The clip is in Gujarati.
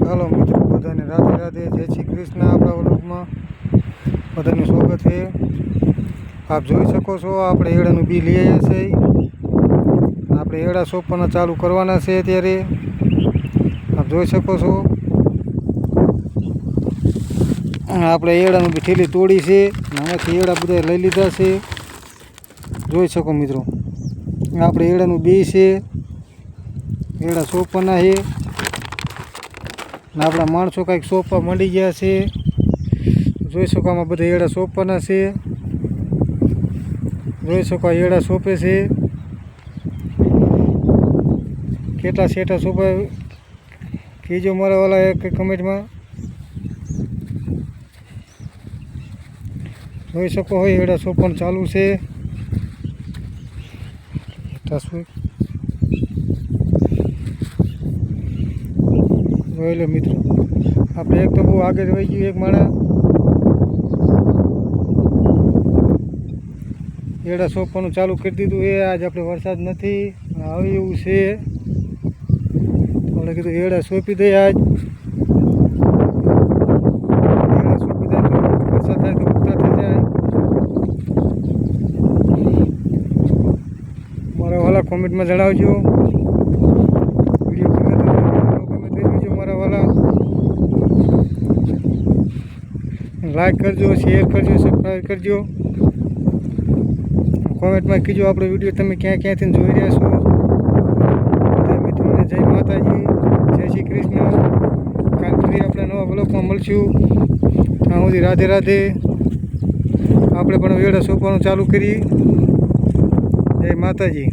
હાલો મિત્રો, બધાને રાધે રાધે, જય શ્રી કૃષ્ણ। આપણા વ્લોગમાં બધાનું સ્વાગત છે। આપ જોઈ શકો છો આપણે એડાનું બી લઈ આવ્યા છે। આપણે એડા સોંપવાના ચાલુ કરવાના છે। અત્યારે આપ જોઈ શકો છો આપણે એડાનું બી ઠેલી તોડી છે। આમાંથી એડા બધા લઈ લીધા છે। જોઈ શકો મિત્રો, આપણે એડાનું બી છે, એડા સોંપવાના છે। આપણા માણસો કંઈક સોંપવા માંડી ગયા છે। જોઈ શકો આમાં બધા એડા સોંપવાના છે। જોઈ શકો એડા સોંપે છે। કેટલા શેઠા સોંપાય કહેજો મારા વાલા એક કમેન્ટમાં। જોઈ શકો હોય એડા સોંપવાનું ચાલુ છે। જોઈ લો મિત્રો, આપણે એક તો બહુ આગળ વહી ગયું એક માણા એડા સોંપવાનું ચાલુ કરી દીધું છે। આજ આપણે વરસાદ નથી આવે એવું છે, આપણે કીધું એડા સોંપી દઈએ આજ। એડા સોંપી દઈએ તો વરસાદ થાય તો ઉગતા થઈ જાય। મારા વાલા કોમેન્ટમાં જણાવજો, વિડીયો ગમે તો જોજો મારા વાલા। લાઈક કરજો, શેર કરજો, સબસ્ક્રાઈબ કરજો। કોમેન્ટમાં કીજો આપણો વિડીયો તમે ક્યાંથી જોઈ રહ્યા છો। બધા મિત્રોને જય માતાજી, જય શ્રી કૃષ્ણ। કાલ ફરી આપણે નવા બ્લોગમાં મળશું। ત્યાં સુધી રાધે રાધે। આપણે પણ એડા સોંપવાનું ચાલુ કરી। જય માતાજી।